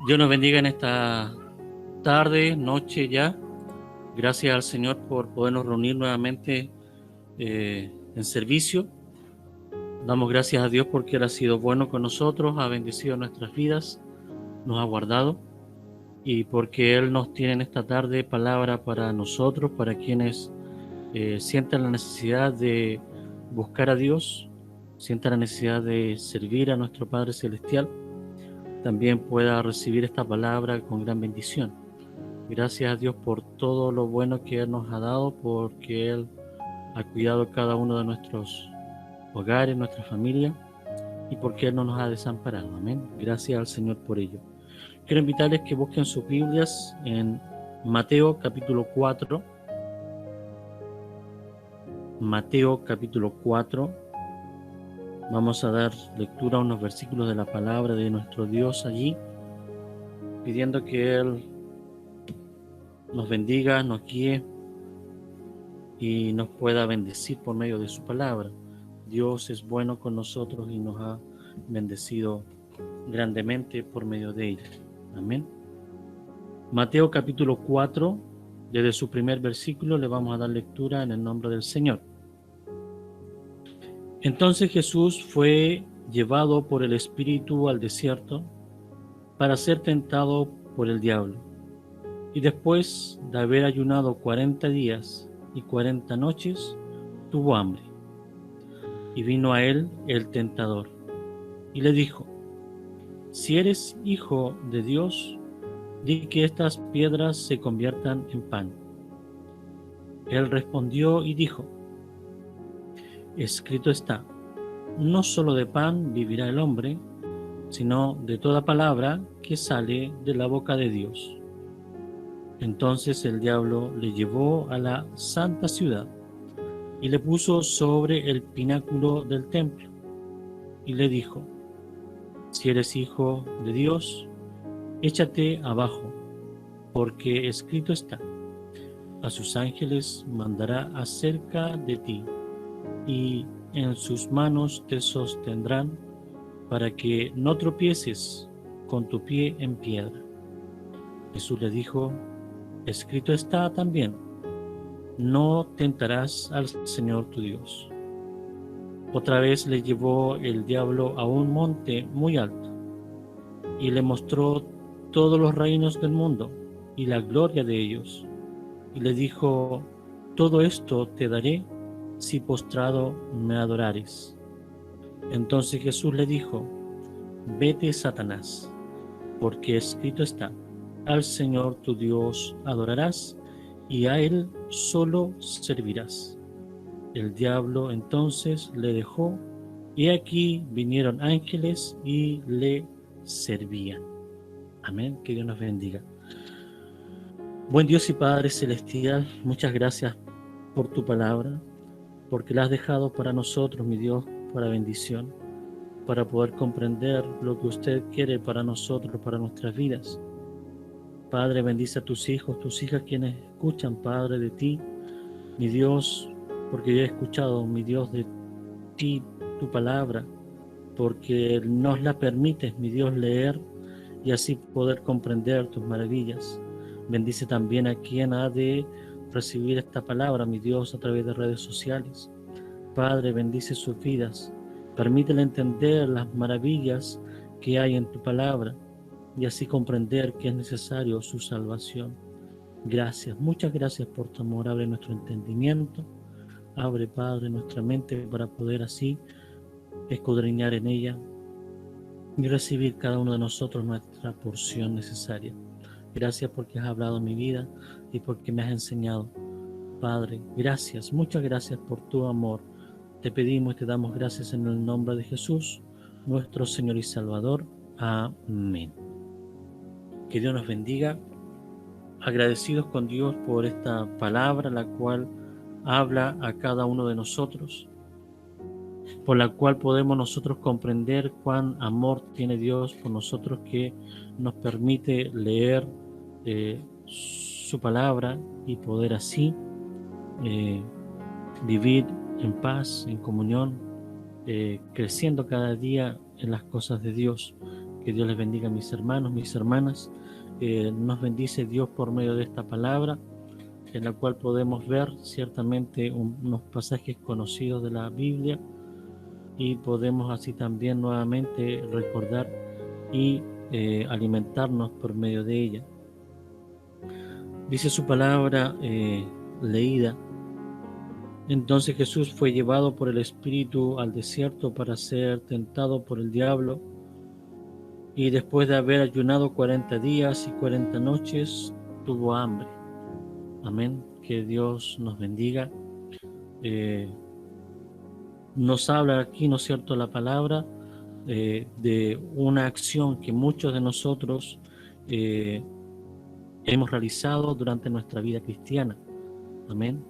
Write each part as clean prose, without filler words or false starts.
Dios nos bendiga en esta tarde, noche ya. Gracias al Señor por podernos reunir nuevamente en servicio. Damos gracias a Dios porque Él ha sido bueno con nosotros, ha bendecido nuestras vidas, nos ha guardado y porque Él nos tiene en esta tarde palabra para nosotros, para quienes sientan la necesidad de buscar a Dios, sientan la necesidad de servir a nuestro Padre Celestial, también pueda recibir esta palabra con gran bendición. Gracias a Dios por todo lo bueno que Él nos ha dado, porque Él ha cuidado cada uno de nuestros hogares, nuestra familia, y porque Él no nos ha desamparado. Amén. Gracias al Señor por ello. Quiero invitarles que busquen sus Biblias en Mateo capítulo 4. Mateo capítulo 4. Vamos a dar lectura a unos versículos de la palabra de nuestro Dios allí, pidiendo que Él nos bendiga, nos guíe y nos pueda bendecir por medio de su palabra. Dios es bueno con nosotros y nos ha bendecido grandemente por medio de ella. Amén. Mateo capítulo 4, desde su primer versículo le vamos a dar lectura en el nombre del Señor. Entonces Jesús fue llevado por el Espíritu al desierto para ser tentado por el diablo. Y después de haber ayunado 40 días y 40 noches, tuvo hambre. Y vino a él el tentador, y le dijo: si eres hijo de Dios, di que estas piedras se conviertan en pan. Él respondió y dijo: escrito está, no solo de pan vivirá el hombre, sino de toda palabra que sale de la boca de Dios. Entonces el diablo le llevó a la santa ciudad y le puso sobre el pináculo del templo y le dijo: si eres hijo de Dios, échate abajo, porque escrito está, a sus ángeles mandará acerca de ti, y en sus manos te sostendrán, para que no tropieces con tu pie en piedra. Jesús le dijo: escrito está también, no tentarás al Señor tu Dios. Otra vez le llevó el diablo a un monte muy alto, y le mostró todos los reinos del mundo y la gloria de ellos, y le dijo: todo esto te daré si postrado me adorares. Entonces Jesús le dijo: vete, Satanás, porque escrito está, al Señor tu Dios adorarás, y a Él solo servirás. El diablo entonces le dejó, y aquí vinieron ángeles y le servían. Amén. Que Dios nos bendiga. Buen Dios y Padre Celestial, muchas gracias por tu palabra, porque la has dejado para nosotros, mi Dios, para bendición, para poder comprender lo que usted quiere para nosotros, para nuestras vidas. Padre, bendice a tus hijos, tus hijas, quienes escuchan, Padre, de ti, mi Dios, porque yo he escuchado, mi Dios, de ti, tu palabra, porque nos la permites, mi Dios, leer y así poder comprender tus maravillas. Bendice también a quien ha de recibir esta palabra, mi Dios, a través de redes sociales. Padre, bendice sus vidas, permítele entender las maravillas que hay en tu palabra y así comprender que es necesario su salvación. Gracias, muchas gracias por tu amor. Abre nuestro entendimiento, abre, Padre, nuestra mente para poder así escudriñar en ella y recibir cada uno de nosotros nuestra porción necesaria. Gracias porque has hablado en mi vida y porque me has enseñado. Padre, gracias, muchas gracias por tu amor. Te pedimos y te damos gracias en el nombre de Jesús, nuestro Señor y Salvador. Amén. Que Dios nos bendiga. Agradecidos con Dios por esta palabra, la cual habla a cada uno de nosotros, por la cual podemos nosotros comprender cuán amor tiene Dios por nosotros, que nos permite leer su palabra y poder así vivir en paz, en comunión, creciendo cada día en las cosas de Dios. Que Dios les bendiga a mis hermanos, mis hermanas. Nos bendice Dios por medio de esta palabra, en la cual podemos ver ciertamente unos pasajes conocidos de la Biblia, y podemos así también nuevamente recordar y alimentarnos por medio de ella. Dice su palabra leída: entonces Jesús fue llevado por el Espíritu al desierto para ser tentado por el diablo, y después de haber ayunado 40 días y 40 noches, tuvo hambre. Amén. Que Dios nos bendiga. Nos habla aquí, ¿no es cierto?, la palabra de una acción que muchos de nosotros hemos realizado durante nuestra vida cristiana. Amén.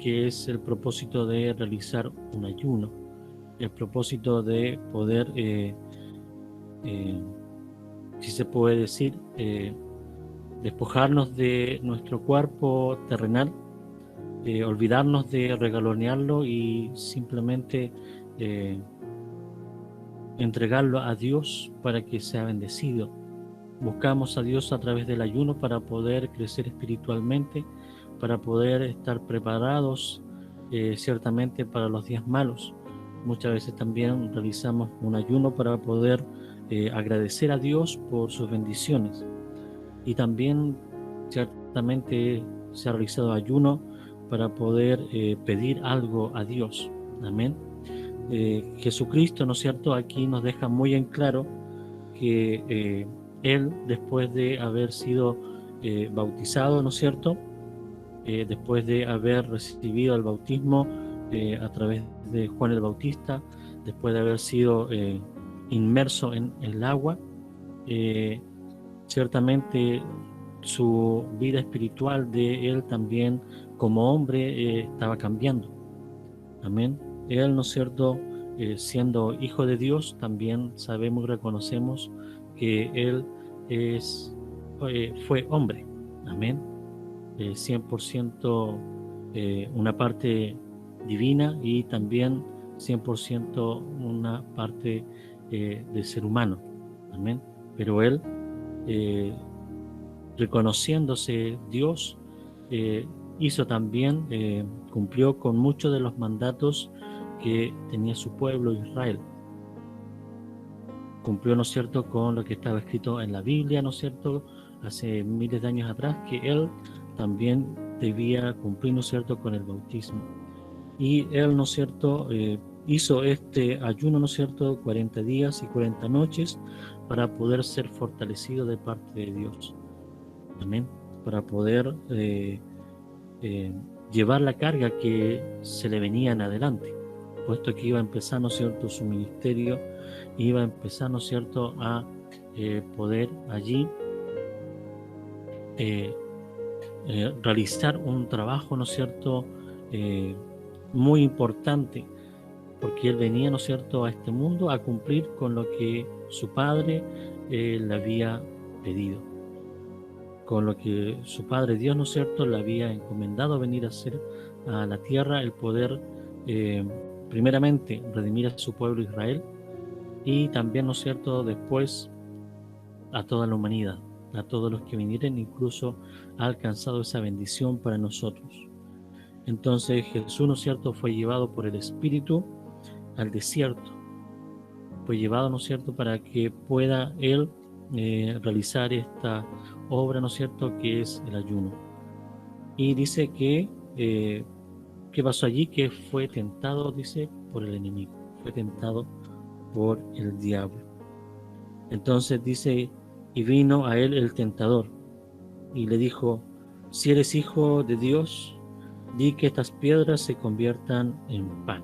Que es el propósito de realizar un ayuno, el propósito de poder, si se puede decir, despojarnos de nuestro cuerpo terrenal, olvidarnos de regalonearlo y simplemente entregarlo a Dios para que sea bendecido. Buscamos a Dios a través del ayuno para poder crecer espiritualmente, para poder estar preparados ciertamente para los días malos. Muchas veces también realizamos un ayuno para poder agradecer a Dios por sus bendiciones. Y también ciertamente se ha realizado ayuno para poder pedir algo a Dios. Amén. Jesucristo, ¿no es cierto?, aquí nos deja muy en claro que Él, después de haber sido bautizado, ¿no es cierto?, después de haber recibido el bautismo a través de Juan el Bautista, después de haber sido inmerso en el agua, ciertamente su vida espiritual de él también como hombre estaba cambiando. Amén. Él, ¿no es cierto?, siendo hijo de Dios, también sabemos y reconocemos que él fue hombre. Amén. 100% una parte divina y también 100% una parte de ser humano. Amén. Pero él, reconociéndose Dios, hizo también, cumplió con muchos de los mandatos que tenía su pueblo Israel. Cumplió, ¿no es cierto?, con lo que estaba escrito en la Biblia, ¿no es cierto?, hace miles de años atrás, que él también debía cumplir, ¿no es cierto?, con el bautismo. Y él, ¿no es cierto?, hizo este ayuno, ¿no es cierto?, 40 días y 40 noches para poder ser fortalecido de parte de Dios. Amén. Para poder llevar la carga que se le venía en adelante, puesto que iba a empezar, ¿no es cierto?, su ministerio, iba a empezar, ¿no es cierto?, a poder allí realizar un trabajo, ¿no es cierto?, muy importante, porque él venía, ¿no es cierto?, a este mundo a cumplir con lo que su padre le había pedido, con lo que su padre Dios, ¿no es cierto?, le había encomendado venir a hacer a la tierra, el poder primeramente redimir a su pueblo Israel, y también, ¿no es cierto?, después a toda la humanidad, a todos los que vinieren, incluso ha alcanzado esa bendición para nosotros. Entonces Jesús, ¿no es cierto?, fue llevado por el Espíritu al desierto, fue llevado, ¿no es cierto?, para que pueda él realizar esta obra, ¿no es cierto?, que es el ayuno. Y dice que ¿qué pasó allí? Que fue tentado, dice, por el enemigo, fue tentado por el diablo. Entonces dice: y vino a él el tentador y le dijo: si eres hijo de Dios, di que estas piedras se conviertan en pan.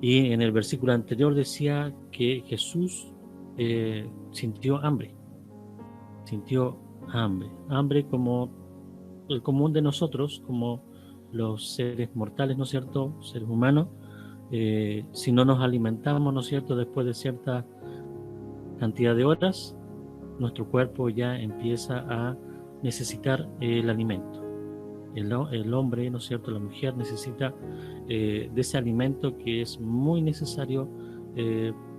Y en el versículo anterior decía que Jesús sintió hambre como el común de nosotros, como los seres mortales, ¿no es cierto?, seres humanos. Si no nos alimentamos, ¿no es cierto?, después de cierta cantidad de horas, nuestro cuerpo ya empieza a necesitar el alimento. El hombre, ¿no es cierto?, la mujer necesita de ese alimento que es muy necesario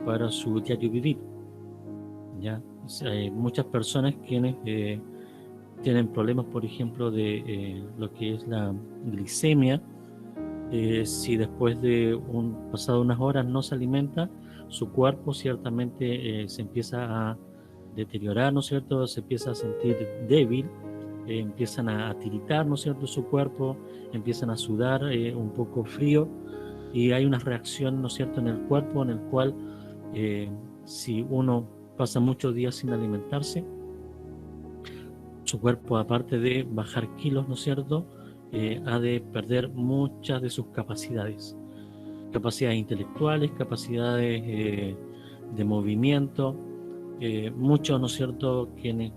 para su diario vivir. ¿ya? O sea, hay muchas personas quienes tienen problemas, por ejemplo, de lo que es la glicemia. Si después de pasado unas horas no se alimenta, su cuerpo ciertamente se empieza a deteriorar, ¿no es cierto? Se empieza a sentir débil, empiezan a tiritar, ¿no es cierto? Su cuerpo, empiezan a sudar un poco frío, y hay una reacción, ¿no es cierto?, en el cuerpo en el cual si uno pasa muchos días sin alimentarse, su cuerpo, aparte de bajar kilos, ¿no es cierto?, ha de perder muchas de sus capacidades intelectuales, capacidades de movimiento. Muchos, ¿no es cierto?, quienes,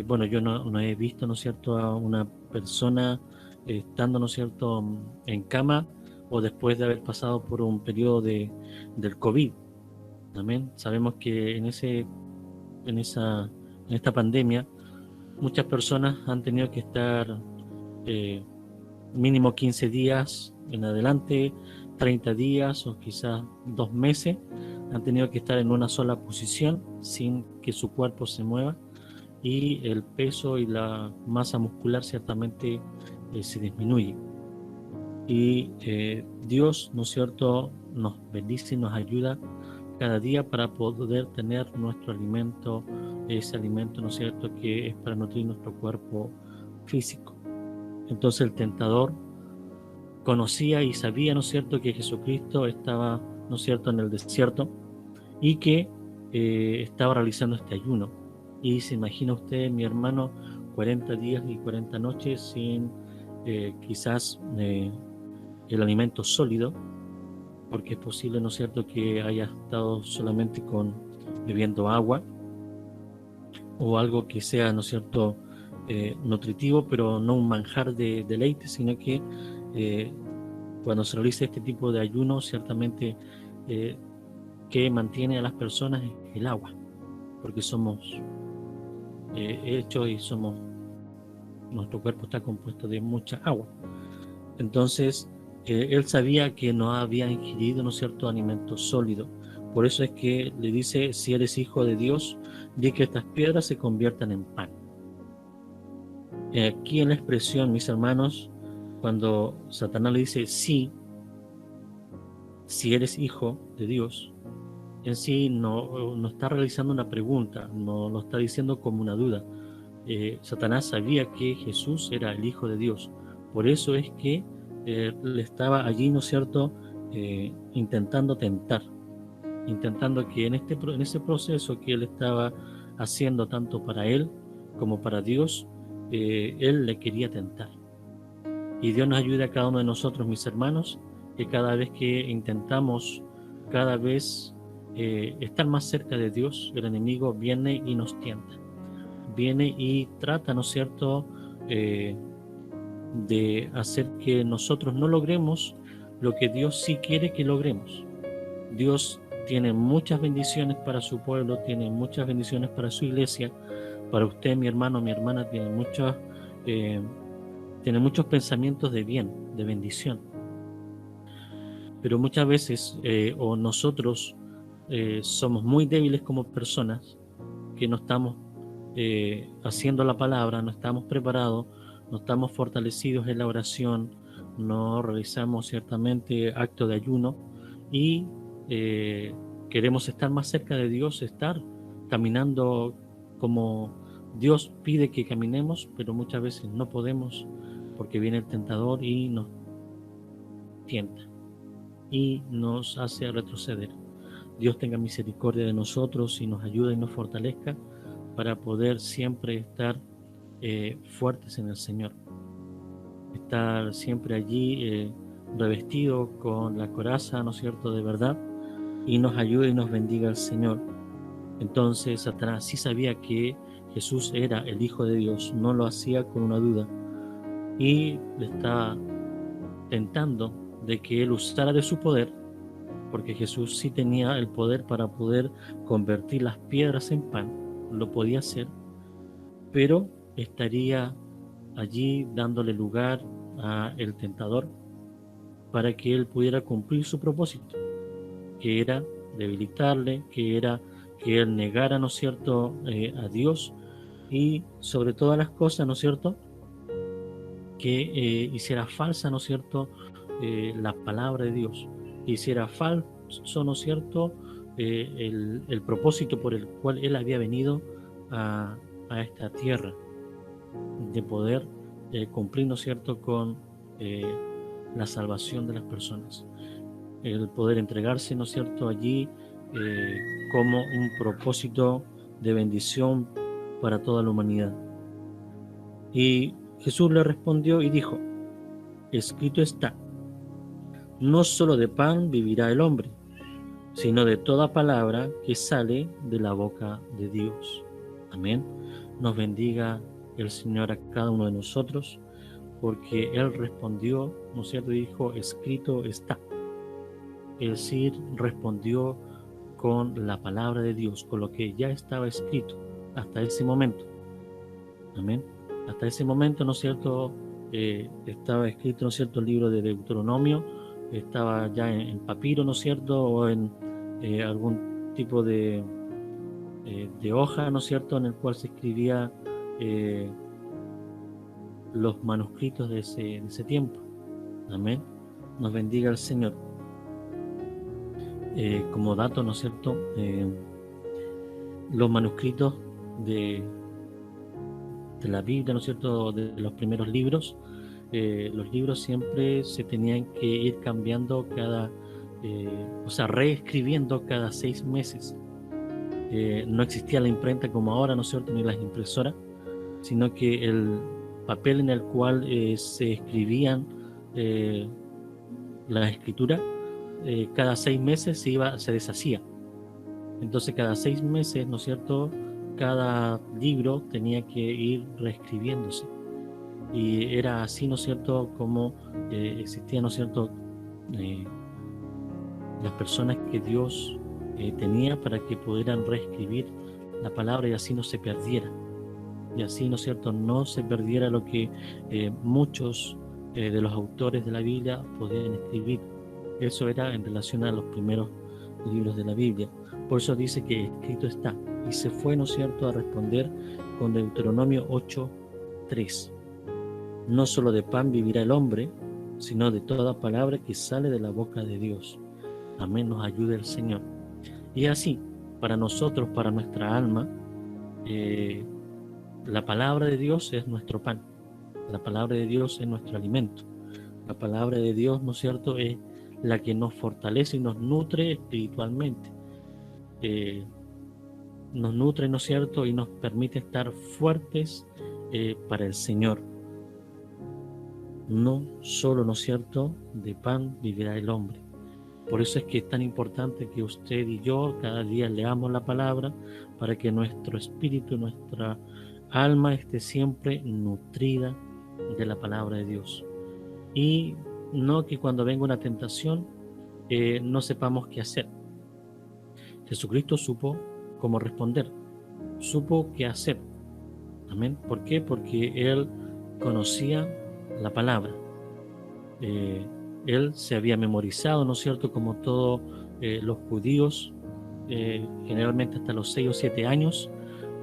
bueno, yo no he visto, ¿no es cierto?, a una persona estando, ¿no es cierto?, en cama o después de haber pasado por un periodo del COVID. Amén. Sabemos que en esta pandemia muchas personas han tenido que estar eh, mínimo 15 días en adelante, 30 días o quizás 2 meses, han tenido que estar en una sola posición sin que su cuerpo se mueva, y el peso y la masa muscular ciertamente se disminuye. Y Dios, ¿no es cierto?, nos bendice y nos ayuda cada día para poder tener nuestro alimento, ese alimento, ¿no es cierto?, que es para nutrir nuestro cuerpo físico. Entonces el tentador conocía y sabía, ¿no es cierto?, que Jesucristo estaba, ¿no es cierto?, en el desierto, y que estaba realizando este ayuno. Y se imagina usted, mi hermano, 40 días y 40 noches sin quizás el alimento sólido, porque es posible, ¿no es cierto?, que haya estado solamente bebiendo agua o algo que sea, ¿no es cierto?, nutritivo, pero no un manjar de deleite, sino que cuando se realiza este tipo de ayuno, ciertamente que mantiene a las personas es el agua, porque somos hechos y nuestro cuerpo está compuesto de mucha agua. Entonces, él sabía que no había ingerido, ¿no es cierto?, alimento sólido. Por eso es que le dice: si eres hijo de Dios, di que estas piedras se conviertan en pan. Aquí en la expresión, mis hermanos, cuando Satanás le dice si eres hijo de Dios, en sí no está realizando una pregunta, no lo está diciendo como una duda. Satanás sabía que Jesús era el Hijo de Dios. Por eso es que le estaba allí, ¿no es cierto?, intentando tentar, intentando que en ese proceso que él estaba haciendo tanto para él como para Dios, él le quería tentar. Y Dios nos ayude a cada uno de nosotros, mis hermanos, que cada vez que intentamos cada vez estar más cerca de Dios, el enemigo viene y nos tienta, viene y trata, ¿no es cierto?, de hacer que nosotros no logremos lo que Dios sí quiere que logremos. Dios tiene muchas bendiciones para su pueblo, tiene muchas bendiciones para su iglesia. Para usted, mi hermano, mi hermana, tiene muchos pensamientos de bien, de bendición. Pero muchas veces o nosotros somos muy débiles como personas, que no estamos haciendo la palabra, no estamos preparados, no estamos fortalecidos en la oración, no realizamos ciertamente actos de ayuno, y queremos estar más cerca de Dios, estar caminando como Dios pide que caminemos, pero muchas veces no podemos porque viene el tentador y nos tienta y nos hace retroceder. Dios tenga misericordia de nosotros y nos ayude y nos fortalezca para poder siempre estar fuertes en el Señor, estar siempre allí revestido con la coraza, ¿no es cierto?, de verdad, y nos ayude y nos bendiga el Señor. Entonces Satanás sí sabía que Jesús era el Hijo de Dios, no lo hacía con una duda, y le estaba tentando de que él usara de su poder, porque Jesús sí tenía el poder para poder convertir las piedras en pan, lo podía hacer, pero estaría allí dándole lugar a el tentador para que él pudiera cumplir su propósito, que era debilitarle, que era que él negara, ¿no es cierto?, a Dios, y sobre todas las cosas, ¿no es cierto?, que hiciera falsa, ¿no es cierto?, la palabra de Dios, que hiciera falso, ¿no es cierto?, el propósito por el cual él había venido a, a esta tierra, de poder cumplir, ¿no es cierto?, con eh, la salvación de las personas, el poder entregarse, ¿no es cierto?, allí eh, como un propósito de bendición para toda la humanidad. Y Jesús le respondió y dijo: escrito está, no solo de pan vivirá el hombre, sino de toda palabra que sale de la boca de Dios. Amén. Nos bendiga el Señor a cada uno de nosotros, porque Él respondió, ¿no es cierto?, y dijo: escrito está. Es decir, respondió con la palabra de Dios, con lo que ya estaba escrito hasta ese momento. Amén. Hasta ese momento, ¿no es cierto?, estaba escrito, ¿no es cierto?, el libro de Deuteronomio, estaba ya en papiro, ¿no es cierto?, o en algún tipo de hoja, ¿no es cierto?, en el cual se escribía los manuscritos de ese tiempo. Amén. Nos bendiga el Señor. Como dato, ¿no es cierto?, los manuscritos de la Biblia, ¿no es cierto?, de los primeros libros, los libros siempre se tenían que ir cambiando reescribiendo cada 6 meses. No existía la imprenta como ahora, ¿no es cierto?, ni las impresoras, sino que el papel en el cual se escribían la escritura, cada 6 meses se deshacía. Entonces cada 6 meses, ¿no es cierto?, cada libro tenía que ir reescribiéndose. Y era así, ¿no es cierto?, como existían, ¿no es cierto?, las personas que Dios tenía para que pudieran reescribir la palabra y así no se perdiera. Y así, ¿no es cierto?, no se perdiera lo que muchos de los autores de la Biblia podían escribir. Eso era en relación a los primeros libros de la Biblia. Por eso dice que escrito está. Y se fue, ¿no es cierto?, a responder con Deuteronomio 8:3. No solo de pan vivirá el hombre, sino de toda palabra que sale de la boca de Dios. Amén, nos ayude el Señor. Y así, para nosotros, para nuestra alma, la palabra de Dios es nuestro pan. La palabra de Dios es nuestro alimento. La palabra de Dios, ¿no es cierto?, es la que nos fortalece y nos nutre espiritualmente. Nos nutre, ¿no es cierto?, y nos permite estar fuertes para el Señor. No solo, ¿no es cierto?, de pan vivirá el hombre. Por eso es que es tan importante que usted y yo cada día leamos la palabra para que nuestro espíritu, nuestra alma esté siempre nutrida de la palabra de Dios. Y no que cuando venga una tentación no sepamos qué hacer. Jesucristo supo cómo responder, supo qué hacer. Amén. ¿Por qué? Porque Él conocía la palabra. Él se había memorizado, ¿no es cierto?, como todos los judíos, generalmente hasta los 6 o 7 años,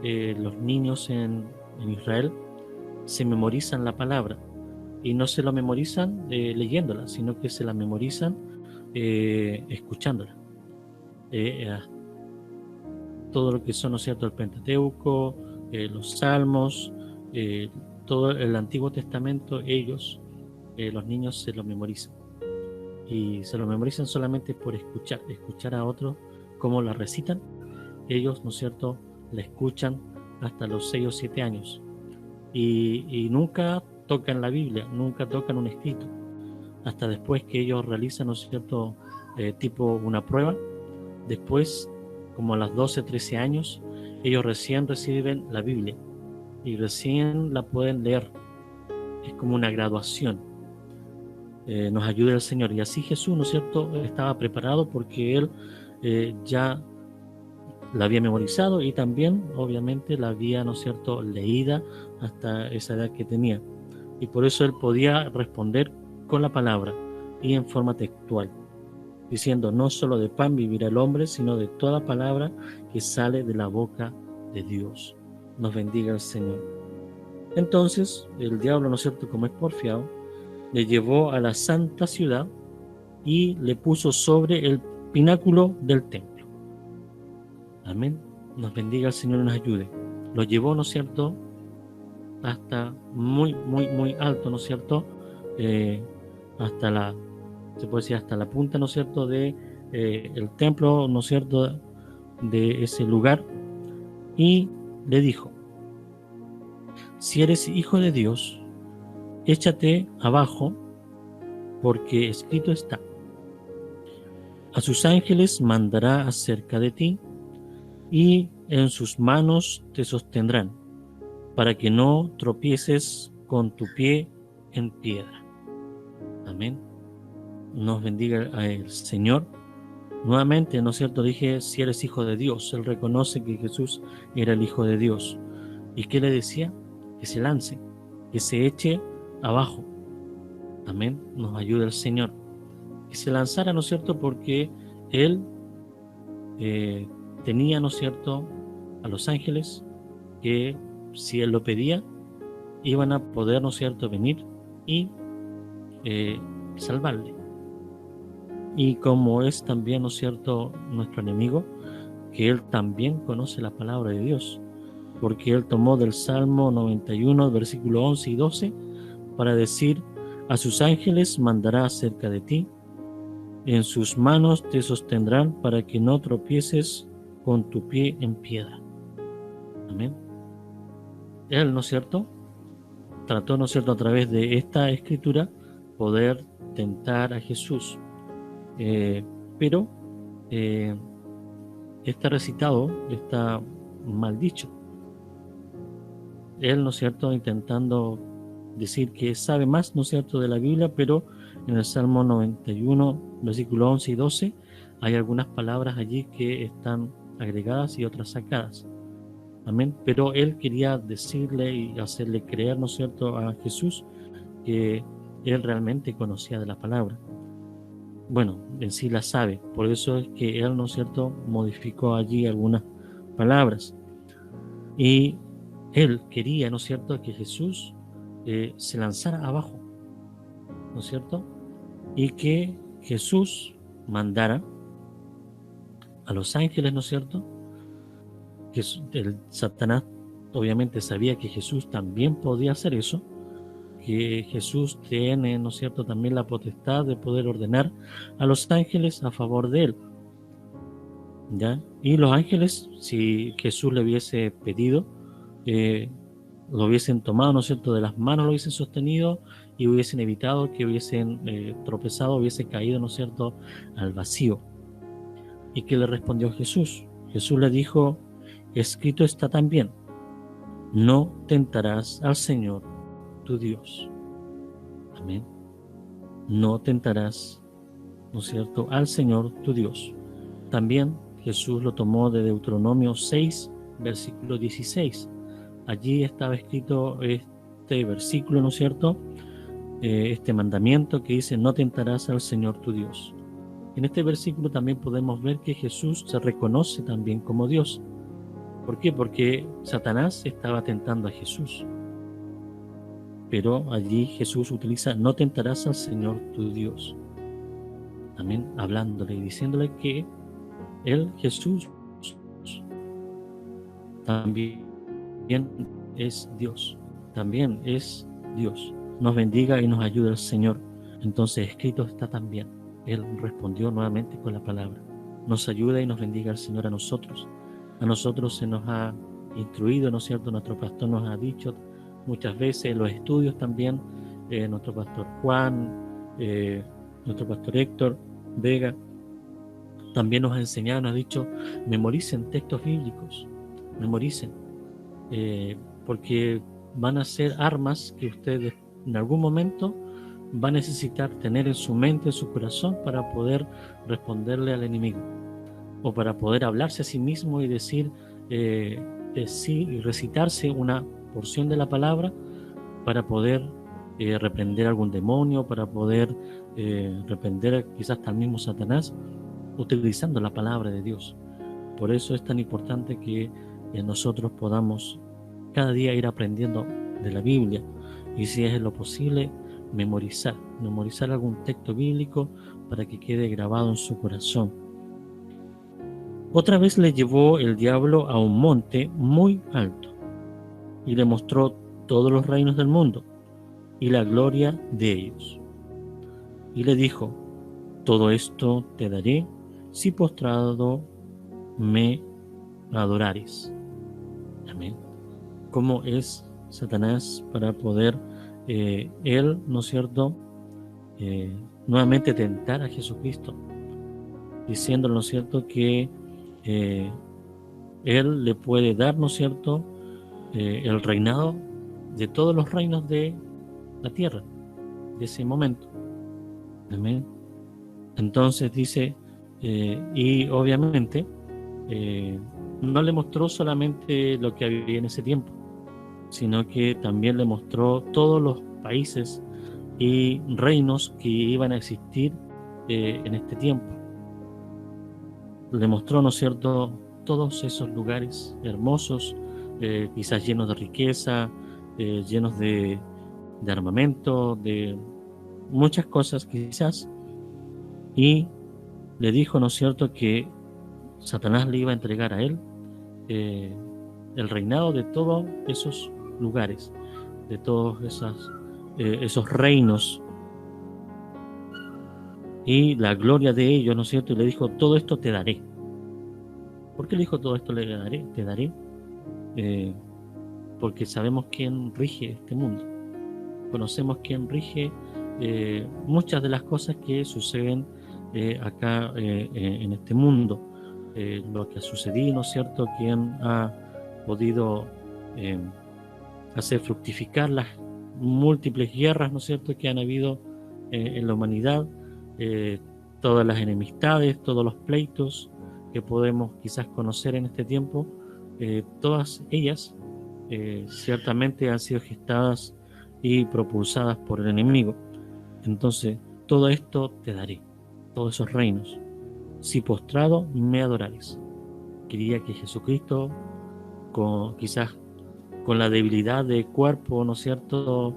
los niños en Israel se memorizan la palabra, y no se lo memorizan leyéndola, sino que se la memorizan escuchándola. Todo lo que son, ¿no es cierto?, el Pentateuco, los Salmos, todo el Antiguo Testamento, los niños se lo memorizan. Y se lo memorizan solamente por escuchar a otros cómo la recitan. Ellos, ¿no es cierto?, la escuchan hasta los 6 o 7 años. Y nunca tocan la Biblia, nunca tocan un escrito. Hasta después que ellos realizan, ¿no es cierto?, tipo una prueba. Después, como a los 12, 13 años, ellos recién reciben la Biblia y recién la pueden leer. Es como una graduación. Nos ayude el Señor. Y así Jesús, ¿no es cierto?, estaba preparado porque Él ya la había memorizado y también, obviamente, la había, ¿no es cierto?, leída hasta esa edad que tenía. Y por eso Él podía responder con la palabra y en forma textual. diciendo: no solo de pan vivirá el hombre, sino de toda palabra que sale de la boca de Dios. Nos bendiga el Señor. Entonces el diablo, ¿no es cierto?, como es porfiado, le llevó a la santa ciudad y le puso sobre el pináculo del templo. Amén. Nos bendiga el Señor y nos ayude. Lo llevó, ¿no es cierto?, hasta muy, muy, muy alto, ¿no es cierto?, hasta la, se puede decir, hasta la punta, ¿no es cierto?, de el templo, ¿no es cierto?, de ese lugar, y le dijo: si eres hijo de Dios, échate abajo, porque escrito está: a sus ángeles mandará acerca de ti, y en sus manos te sostendrán, para que no tropieces con tu pie en piedra. Amén. Nos bendiga el Señor. Nuevamente, ¿no es cierto?, dije: si eres hijo de Dios. Él reconoce que Jesús era el Hijo de Dios. ¿Y qué le decía? Que se lance, que se eche abajo. Amén. Nos ayuda el Señor. Que se lanzara, ¿no es cierto?, porque Él tenía, ¿no es cierto?, a los ángeles que, si Él lo pedía, iban a poder, ¿no es cierto?, venir y salvarle. Y como es también, ¿no es cierto?, nuestro enemigo, que Él también conoce la palabra de Dios, porque Él tomó del Salmo 91, versículo 11 y 12, para decir: a sus ángeles mandará acerca de ti, en sus manos te sostendrán, para que no tropieces con tu pie en piedra. Amén. Él, ¿no es cierto?, trató, ¿no es cierto?, a través de esta escritura poder tentar a Jesús, pero está recitado, está mal dicho. Él, ¿no es cierto?, intentando decir que sabe más, ¿no es cierto?, de la Biblia, pero en el Salmo 91, versículo 11 y 12, hay algunas palabras allí que están agregadas y otras sacadas. Amén. Pero él quería decirle y hacerle creer, ¿no es cierto?, a Jesús que él realmente conocía de la palabra. Bueno, en sí la sabe, por eso es que él, ¿no es cierto?, modificó allí algunas palabras. Y él quería, ¿no es cierto?, que Jesús se lanzara abajo, ¿no es cierto?, y que Jesús mandara a los ángeles, ¿no es cierto?, que el Satanás obviamente sabía que Jesús también podía hacer eso, que Jesús tiene, ¿no es cierto?, también la potestad de poder ordenar a los ángeles a favor de él, ¿ya? Y los ángeles, si Jesús le hubiese pedido, lo hubiesen tomado, ¿no es cierto?, de las manos, lo hubiesen sostenido y hubiesen evitado que hubiesen tropezado, hubiesen caído, ¿no es cierto?, al vacío. ¿Y qué le respondió Jesús? Jesús le dijo: escrito está también: no tentarás al Señor tu Dios. Amén. No tentarás, ¿no es cierto?, al Señor tu Dios. También Jesús lo tomó de Deuteronomio 6, versículo 16. Allí estaba escrito este versículo, ¿no es cierto?, este mandamiento que dice: no tentarás al Señor tu Dios. En este versículo también podemos ver que Jesús se reconoce también como Dios. ¿Por qué? Porque Satanás estaba tentando a Jesús. Pero allí Jesús utiliza: no tentarás al Señor tu Dios. Amén. Hablándole y diciéndole que Él, Jesús, también es Dios. También es Dios. Nos bendiga y nos ayude el Señor. Entonces, escrito está también. Él respondió nuevamente con la palabra. Nos ayuda y nos bendiga el Señor a nosotros. A nosotros se nos ha instruido, ¿no es cierto? Nuestro pastor nos ha dicho muchas veces, los estudios también, nuestro pastor Juan, nuestro pastor Héctor Vega, también nos ha enseñado, nos ha dicho: memoricen textos bíblicos, memoricen, porque van a ser armas que ustedes en algún momento va a necesitar tener en su mente, en su corazón, para poder responderle al enemigo, o para poder hablarse a sí mismo y decir sí, y recitarse una porción de la palabra para poder reprender algún demonio, para poder reprender quizás hasta el mismo Satanás, utilizando la palabra de Dios. Por eso es tan importante que nosotros podamos cada día ir aprendiendo de la Biblia, y si es lo posible, memorizar algún texto bíblico para que quede grabado en su corazón. Otra vez le llevó el diablo a un monte muy alto y le mostró todos los reinos del mundo y la gloria de ellos. Y le dijo: todo esto te daré si postrado me adorares. Amén. ¿Cómo es Satanás para poder él, ¿no es cierto?, nuevamente tentar a Jesucristo, diciendo, ¿no es cierto?, que él le puede dar, ¿no es cierto?, el reinado de todos los reinos de la tierra, de ese momento. Amén. Entonces dice, y obviamente no le mostró solamente lo que había en ese tiempo, sino que también le mostró todos los países y reinos que iban a existir en este tiempo. Le mostró, ¿no es cierto?, todos esos lugares hermosos, quizás llenos de riqueza, llenos de armamento, de muchas cosas quizás, y le dijo, ¿no es cierto?, que Satanás le iba a entregar a él el reinado de todos esos lugares, de todos esos reinos, y la gloria de ellos, ¿no es cierto? Y le dijo: todo esto te daré. ¿Por qué le dijo todo esto te daré? Porque sabemos quién rige este mundo, conocemos quién rige muchas de las cosas que suceden acá en este mundo, lo que ha sucedido, ¿no es cierto?, quién ha podido hacer fructificar las múltiples guerras, ¿no es cierto?, que han habido en la humanidad, todas las enemistades, todos los pleitos que podemos quizás conocer en este tiempo, todas ellas ciertamente han sido gestadas y propulsadas por el enemigo. Entonces, todo esto te daré, todos esos reinos, si postrado me adorares. Quería que Jesucristo, quizás con la debilidad de cuerpo, ¿no es cierto?,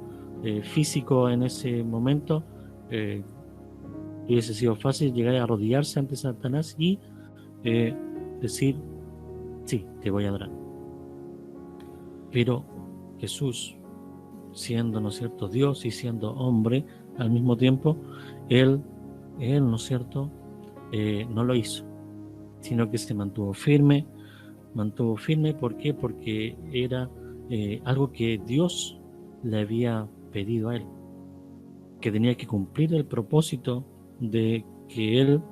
físico en ese momento, hubiese sido fácil llegar a arrodillarse ante Satanás y decir: sí, te voy a adorar. Pero Jesús, siendo, ¿no es cierto?, Dios y siendo hombre al mismo tiempo, él ¿no es cierto?, no lo hizo, sino que se mantuvo firme. ¿Por qué? Porque era algo que Dios le había pedido a él, que tenía que cumplir el propósito de que él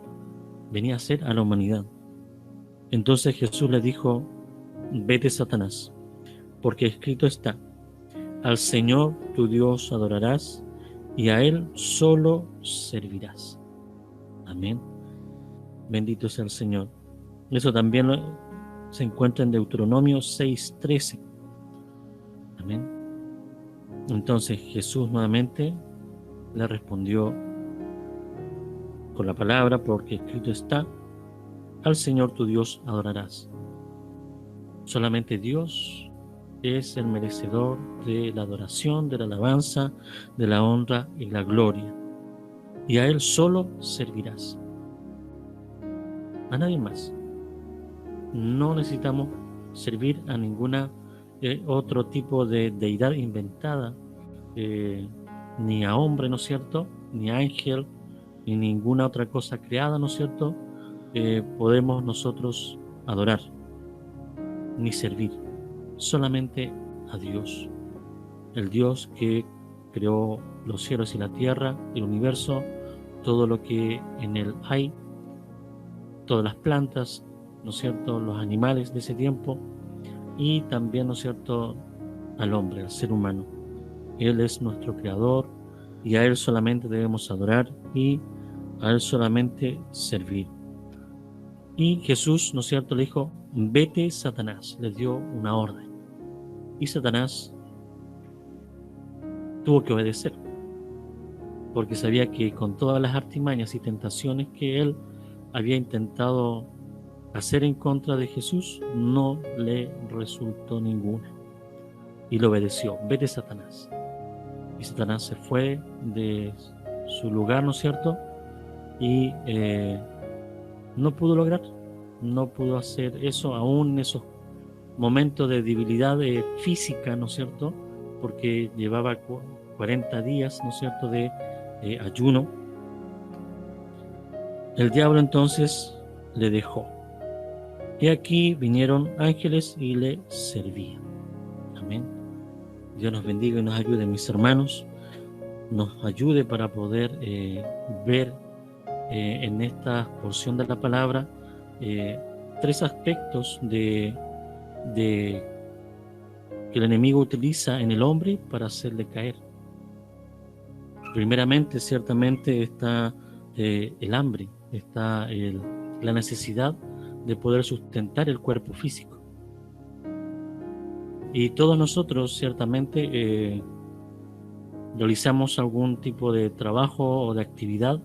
venía a hacer a la humanidad. Entonces Jesús le dijo: vete, Satanás, porque escrito está: al Señor tu Dios adorarás y a Él solo servirás. Amén. Bendito sea el Señor. Eso también se encuentra en Deuteronomio 6:13. Amén. Entonces Jesús nuevamente le respondió con la palabra, porque escrito está: al Señor tu Dios adorarás. Solamente Dios es el merecedor de la adoración, de la alabanza, de la honra y la gloria. Y a Él solo servirás. A nadie más. No necesitamos servir a ninguna otro tipo de deidad inventada, ni a hombre, ¿no es cierto?, ni a ángel, ni ninguna otra cosa creada, ¿no es cierto?, podemos nosotros adorar ni servir. Solamente a Dios, el Dios que creó los cielos y la tierra, el universo, todo lo que en él hay, todas las plantas, ¿no es cierto?, los animales de ese tiempo, y también, ¿no es cierto?, al hombre, al ser humano. Él es nuestro creador y a Él solamente debemos adorar y a Él solamente servir. Y Jesús, ¿no es cierto?, le dijo: vete, Satanás. Le dio una orden. Y Satanás tuvo que obedecer, porque sabía que con todas las artimañas y tentaciones que él había intentado hacer en contra de Jesús, no le resultó ninguna. Y lo obedeció. Vete, Satanás. Y Satanás se fue de su lugar, ¿no es cierto? Y no pudo lograr, no pudo hacer eso, aún en esos momentos de debilidad física, ¿no es cierto? Porque llevaba 40 días, ¿no es cierto?, de ayuno. El diablo entonces le dejó. Y aquí vinieron ángeles y le servían. Amén. Dios nos bendiga y nos ayude, mis hermanos. Nos ayude para poder ver en esta porción de la palabra tres aspectos de que el enemigo utiliza en el hombre para hacerle caer. Primeramente, ciertamente está el hambre, está la necesidad de poder sustentar el cuerpo físico. Y todos nosotros ciertamente realizamos algún tipo de trabajo o de actividad,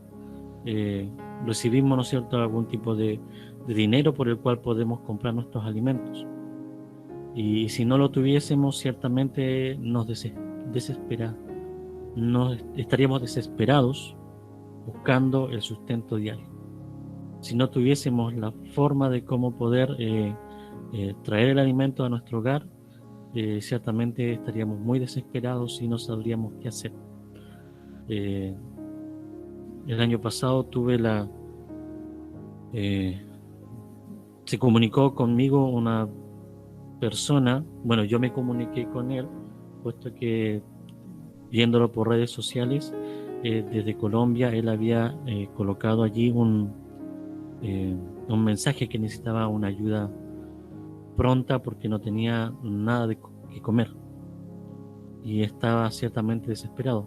recibimos, ¿no es cierto?, algún tipo de dinero por el cual podemos comprar nuestros alimentos. Y si no lo tuviésemos, ciertamente nos estaríamos desesperados buscando el sustento diario. Si no tuviésemos la forma de cómo poder traer el alimento a nuestro hogar, ciertamente estaríamos muy desesperados y no sabríamos qué hacer. El año pasado se comunicó conmigo una persona, bueno, yo me comuniqué con él, puesto que viéndolo por redes sociales, desde Colombia, él había colocado allí un mensaje que necesitaba una ayuda pronta porque no tenía nada que comer y estaba ciertamente desesperado.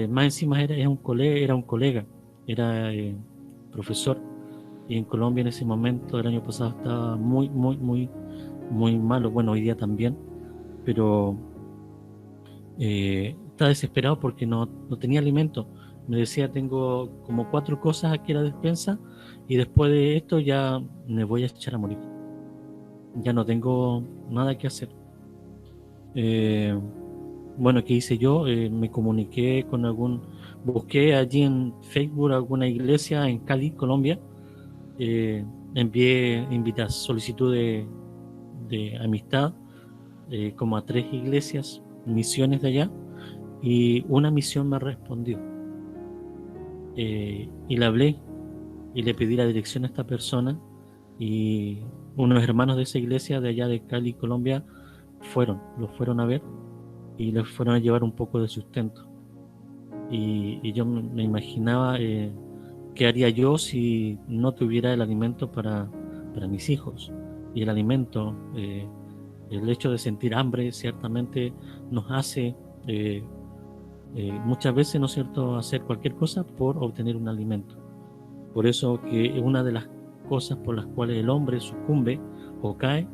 Más encima era un colega, era profesor, y en Colombia en ese momento, el año pasado, estaba muy malo, bueno, hoy día también, pero estaba desesperado porque no tenía alimento. Me decía, tengo como 4 cosas aquí en la despensa y después de esto ya me voy a echar a morir. Ya no tengo nada que hacer. Bueno, ¿qué hice yo? Me comuniqué con busqué allí en Facebook alguna iglesia en Cali, Colombia. Envié solicitud de amistad como a 3 iglesias, misiones de allá, y una misión me respondió. Y le hablé y le pedí la dirección a esta persona, y unos hermanos de esa iglesia de allá de Cali, Colombia, lo fueron a ver y les fueron a llevar un poco de sustento. Y yo me imaginaba qué haría yo si no tuviera el alimento para mis hijos. Y el alimento, el hecho de sentir hambre, ciertamente nos hace muchas veces, ¿no es cierto?, hacer cualquier cosa por obtener un alimento. Por eso que una de las cosas por las cuales el hombre sucumbe o cae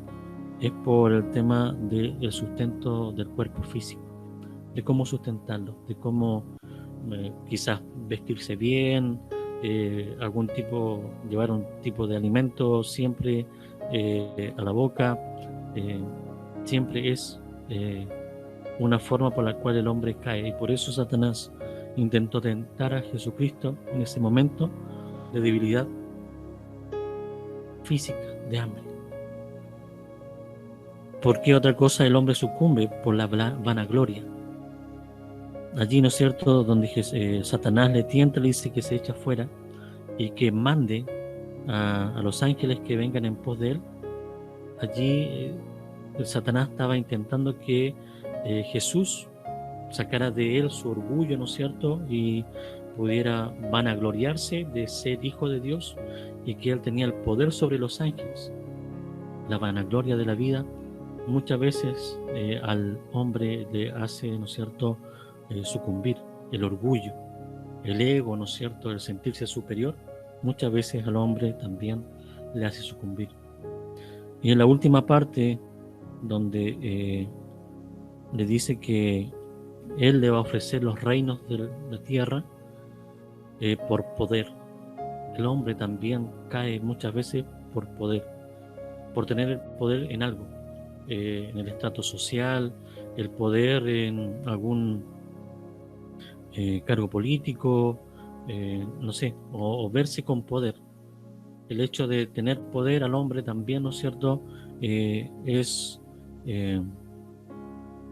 es por el tema del sustento del cuerpo físico, de cómo sustentarlo, de cómo quizás vestirse bien, llevar un tipo de alimento siempre a la boca, siempre es una forma por la cual el hombre cae. Y por eso Satanás intentó tentar a Jesucristo en ese momento de debilidad física, de hambre. ¿Por qué otra cosa el hombre sucumbe? Por la vanagloria. Allí, ¿no es cierto?, donde Satanás le tienta, le dice que se echa fuera y que mande a los ángeles que vengan en pos de él. Allí Satanás estaba intentando que Jesús sacara de él su orgullo, ¿no es cierto?, y pudiera vanagloriarse de ser hijo de Dios y que él tenía el poder sobre los ángeles. La vanagloria de la vida muchas veces al hombre le hace, ¿no es cierto?, sucumbir. El orgullo, el ego, ¿no es cierto?, el sentirse superior, muchas veces al hombre también le hace sucumbir. Y en la última parte, donde le dice que Él le va a ofrecer los reinos de la tierra por poder. El hombre también cae muchas veces por poder, por tener el poder en algo, en el estrato social, el poder en algún cargo político, no sé, o verse con poder. El hecho de tener poder al hombre también, ¿no es cierto?, es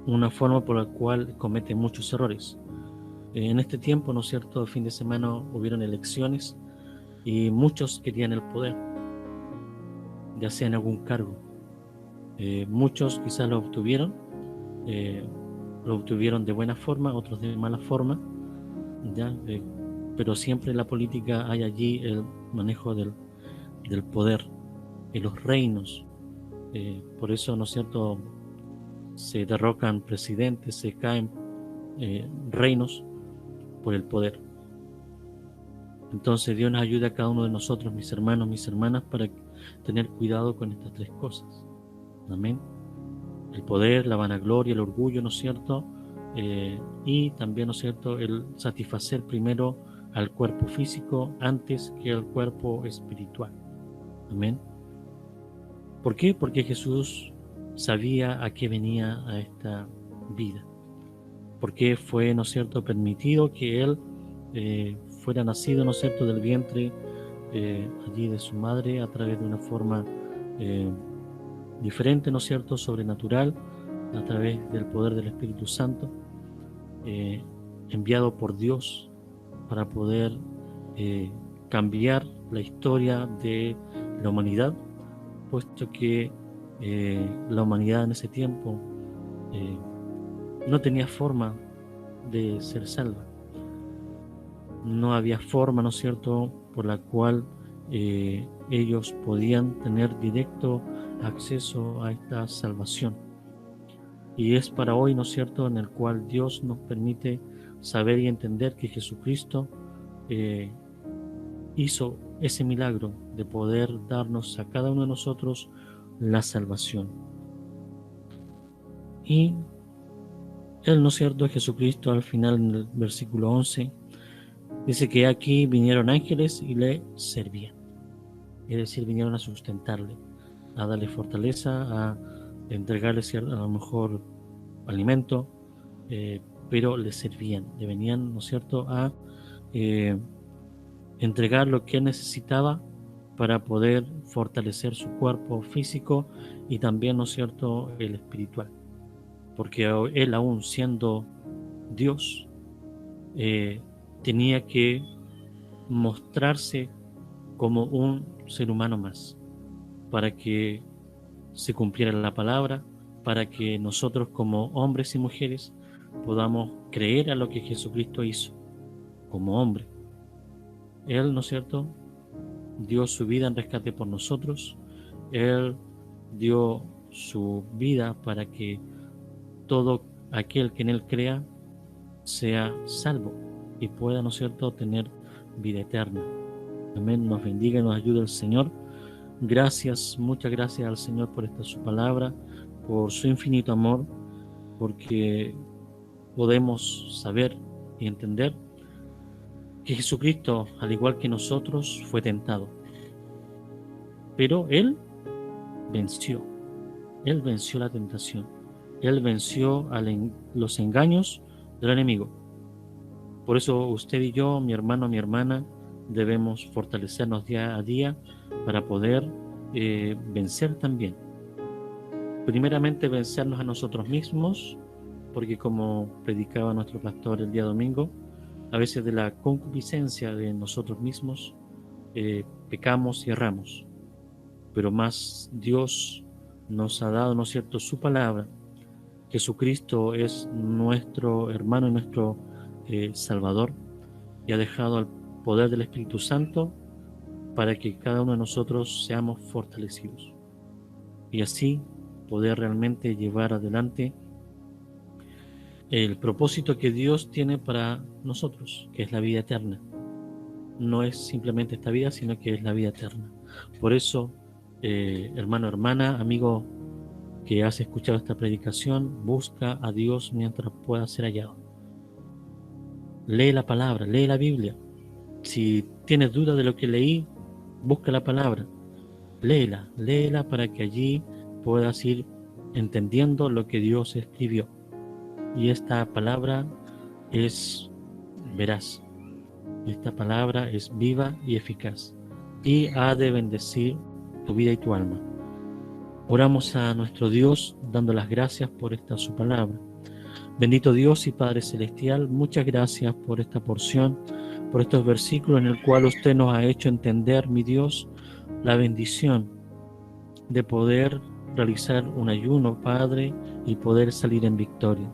una forma por la cual comete muchos errores. En este tiempo, ¿no es cierto?, el fin de semana hubieron elecciones y muchos querían el poder, ya sea en algún cargo. Muchos quizás eh, lo obtuvieron de buena forma, otros de mala forma, ¿ya? Pero siempre en la política hay allí el manejo del poder y los reinos. Por eso, ¿no es cierto?, se derrocan presidentes, se caen reinos por el poder. Entonces Dios nos ayuda a cada uno de nosotros, mis hermanos, mis hermanas, para tener cuidado con estas tres cosas. Amén. El poder, la vanagloria, el orgullo, ¿no es cierto? Y también, ¿no es cierto?, el satisfacer primero al cuerpo físico antes que al cuerpo espiritual. Amén. ¿Por qué? Porque Jesús sabía a qué venía a esta vida. Porque fue, ¿no es cierto?, permitido que Él fuera nacido, ¿no es cierto?, del vientre allí de su madre a través de una forma diferente, ¿no es cierto?, sobrenatural, a través del poder del Espíritu Santo, enviado por Dios para poder cambiar la historia de la humanidad, puesto que la humanidad en ese tiempo no tenía forma de ser salva. No había forma, ¿no es cierto?, por la cual ellos podían tener directo acceso a esta salvación. Y es para hoy, ¿no es cierto?, en el cual Dios nos permite saber y entender que Jesucristo hizo ese milagro de poder darnos a cada uno de nosotros la salvación. Y Él, ¿no es cierto?, Jesucristo, al final, en el versículo 11, dice que aquí vinieron ángeles y le servían. Es decir, vinieron a sustentarle, a darle fortaleza, a entregarle a lo mejor alimento, pero le servían, le venían, ¿no es cierto?, a entregar lo que él necesitaba para poder fortalecer su cuerpo físico y también, ¿no es cierto?, el espiritual. Porque él, aún siendo Dios, tenía que mostrarse como un ser humano más, para que se cumpliera la palabra, para que nosotros como hombres y mujeres podamos creer a lo que Jesucristo hizo como hombre. Él, ¿no es cierto?, dio su vida en rescate por nosotros. Él dio su vida para que todo aquel que en Él crea sea salvo y pueda, ¿no es cierto?, tener vida eterna. Amén. Nos bendiga y nos ayude el Señor. Gracias, muchas gracias al Señor por esta su palabra, por su infinito amor, porque podemos saber y entender que Jesucristo, al igual que nosotros, fue tentado. Pero Él venció. Él venció la tentación. Él venció los engaños del enemigo. Por eso usted y yo, mi hermano, mi hermana, debemos fortalecernos día a día para poder vencer también. Primeramente, vencernos a nosotros mismos, porque como predicaba nuestro pastor el día domingo, a veces de la concupiscencia de nosotros mismos pecamos y erramos. Pero más Dios nos ha dado, ¿no es cierto?, su palabra. Jesucristo es nuestro hermano y nuestro Salvador, y ha dejado al poder del Espíritu Santo para que cada uno de nosotros seamos fortalecidos y así poder realmente llevar adelante el propósito que Dios tiene para nosotros, que es la vida eterna. No es simplemente esta vida, sino que es la vida eterna. Por eso, hermano, hermana, amigo que has escuchado esta predicación, busca a Dios mientras pueda ser hallado. lee la palabra, lee la Biblia. Si tienes duda de lo que leí, busca la palabra, léela para que allí puedas ir entendiendo lo que Dios escribió. Y esta palabra es veraz, esta palabra es viva y eficaz y ha de bendecir tu vida y tu alma. Oramos a nuestro Dios dando las gracias por esta su palabra. Bendito Dios y Padre Celestial, muchas gracias por esta porción, por estos versículos en el cual usted nos ha hecho entender, mi Dios, la bendición de poder realizar un ayuno, Padre, y poder salir en victoria.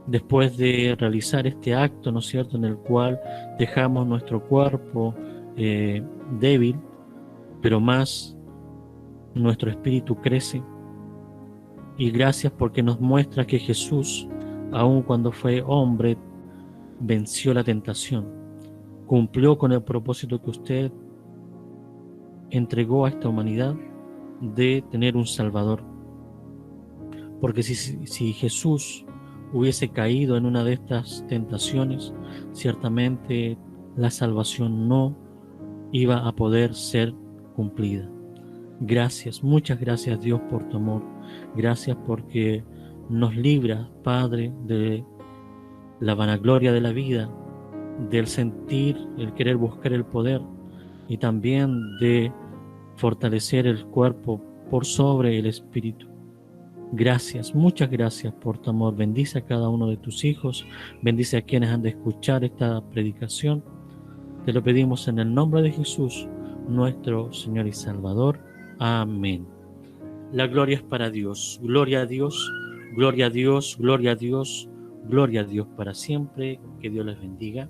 Después de realizar este acto, ¿no es cierto?, en el cual dejamos nuestro cuerpo débil, pero más nuestro espíritu crece. Y gracias porque nos muestra que Jesús, aun cuando fue hombre, venció la tentación, cumplió con el propósito que usted entregó a esta humanidad de tener un Salvador. Porque si Jesús hubiese caído en una de estas tentaciones, ciertamente la salvación no iba a poder ser cumplida. Gracias, muchas gracias Dios por tu amor. Gracias porque nos libras, Padre, de la vanagloria de la vida, del sentir, el querer buscar el poder y también de fortalecer el cuerpo por sobre el espíritu. Gracias, muchas gracias por tu amor. Bendice a cada uno de tus hijos, bendice a quienes han de escuchar esta predicación. Te lo pedimos en el nombre de Jesús, nuestro Señor y Salvador. Amén. La gloria es para Dios. Gloria a Dios, gloria a Dios, gloria a Dios, gloria a Dios para siempre. Que Dios les bendiga.